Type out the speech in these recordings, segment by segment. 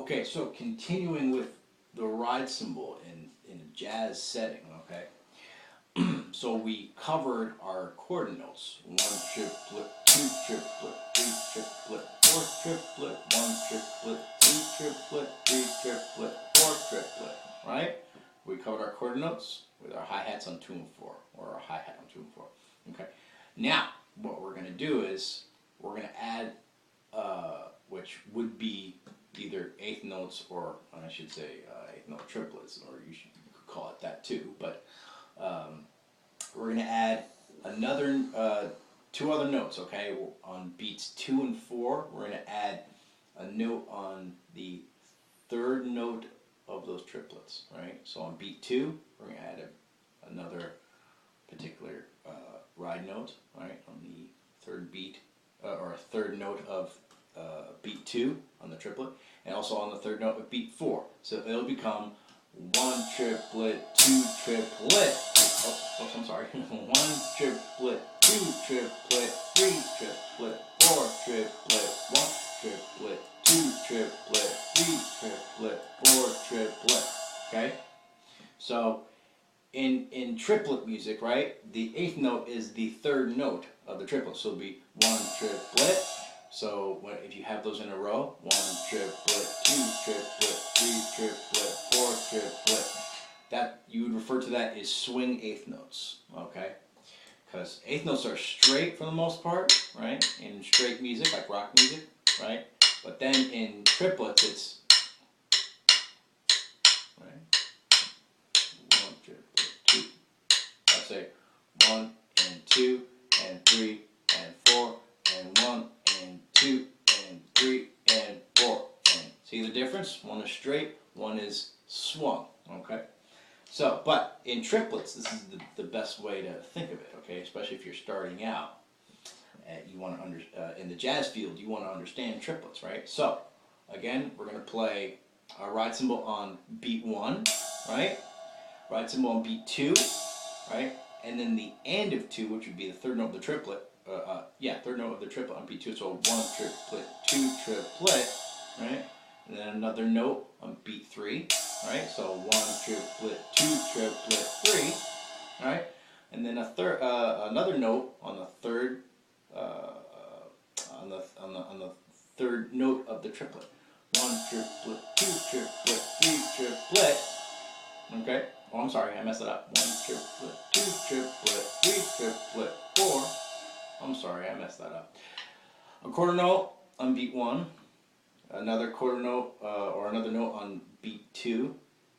Okay, so continuing with the ride cymbal in a jazz setting, okay? So we covered our quarter notes. 1 triplet, 2 triplet, 3 triplet, 4 triplet, 1 triplet, 2 triplet, 3 triplet, 4 triplet, right? We covered our quarter notes with our hi-hats on 2 and 4, or our hi-hat on 2 and 4. Okay. Now, what we're going to do is we're going to add, which would be either eighth notes, or I should say eighth note triplets, or you could call it that too. But we're going to add another 2 other notes. Okay, on beats 2 and 4, we're going to add a note on the third note of those triplets. Right. So on beat 2, we're going to add another particular ride note. Right, on the third beat or third note of beat 2 on the triplet, and also on the third note of beat 4. So it'll become 1 triplet, 2 triplet. Oh, I'm sorry. 1 triplet, 2 triplet, 3 triplet, 4 triplet, 1 triplet, 2 triplet, 3 triplet, 4 triplet. Okay? So in triplet music, right, the eighth note is the third note of the triplet. So it'll be 1 triplet. So if you have those in a row, 1 triplet, 2 triplet, 3 triplet, 4 triplet, that you would refer to that as swing eighth notes, okay? Because eighth notes are straight for the most part, right? In straight music, like rock music, right? But then in triplets, it's, right? 1 triplet, 2. I'll say 1 and 2 and 3 and 4 and 1 and 2 and 3 and 4. And see the difference? One is straight, one is swung. Okay? So, but in triplets, this is the best way to think of it, okay? Especially if you're starting out. You want to in the jazz field, you want to understand triplets, right? So, again, we're going to play a ride cymbal on beat 1, right? Ride cymbal on beat 2, right? And then the end of 2, which would be the third note of the triplet. Third note of the triplet on beat 2. So 1 triplet, 2 triplet, right? And then another note on beat 3, right? So 1 triplet, 2 triplet, 3, right? And then another note on the third, on the third note of the triplet. 1 triplet, 2 triplet, 3 triplet. Okay. Oh, I'm sorry, I messed it up. 1 triplet, 2 triplet, 3 triplet, 4. I'm sorry, I messed that up. A quarter note on beat 1, another quarter note or another note on beat 2,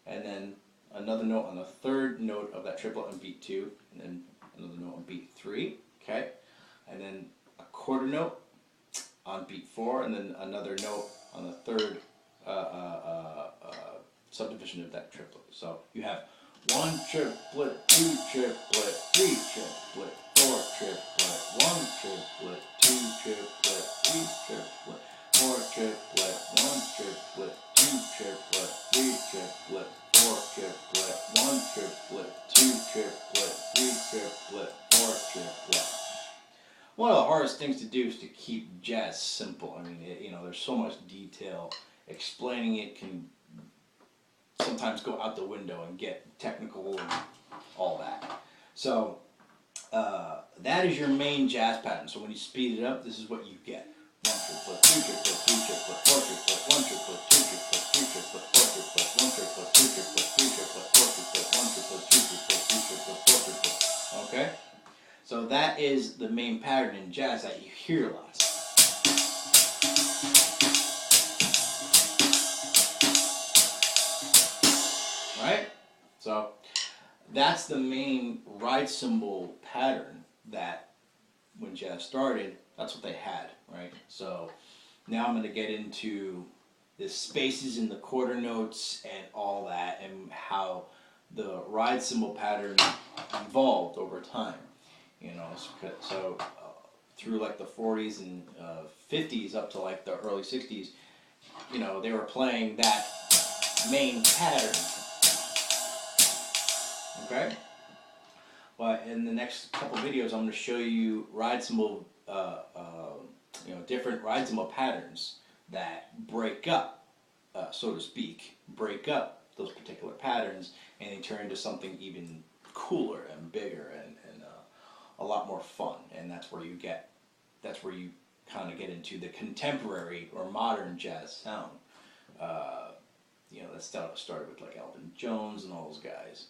and then another note on the third note of that triplet on beat 2, and then another note on beat 3, okay? And then a quarter note on beat 4, and then another note on the third subdivision of that triplet. So you have 1 triplet, 2 triplet, 3 triplet, 4 triplet, 1 triplet, 2 triplet, 3 triplet, 4 triplet, 1 triplet, 2 triplet, 3 triplet, 4 triplet, 1 triplet, 2 triplet, 3 triplet, 4 triplet. One of the hardest things to do is to keep jazz simple. I mean, there's so much detail. Explaining it can sometimes go out the window and get technical and all that. So that is your main jazz pattern. So when you speed it up, this is what you get. 1 triplet, 2 triplet, 3 triplet, 4 triplet, 1 triplet, 2 triplet, 3 triplet, 4 triplet, 1 triplet, 2 triplet, 3 triplet, 4 triplet, 1 triplet, 2 triplet, 3 triplet, 4 triplet. Okay? So that is the main pattern in jazz that you hear lots. Right? So that's the main ride cymbal pattern that when jazz started, that's what they had, right? So now I'm going to get into the spaces in the quarter notes and all that, and how the ride cymbal pattern evolved over time. So through like the 40s and 50s up to like the early 60s, they were playing that main pattern. Okay? But in the next couple videos, I'm going to show you ride cymbal, different ride cymbal patterns that break up so to speak, break up those particular patterns, and they turn into something even cooler and bigger and a lot more fun. And that's where you kind of get into the contemporary or modern jazz sound. That started with like Elvin Jones and all those guys.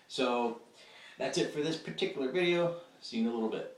So that's it for this particular video. See you in a little bit.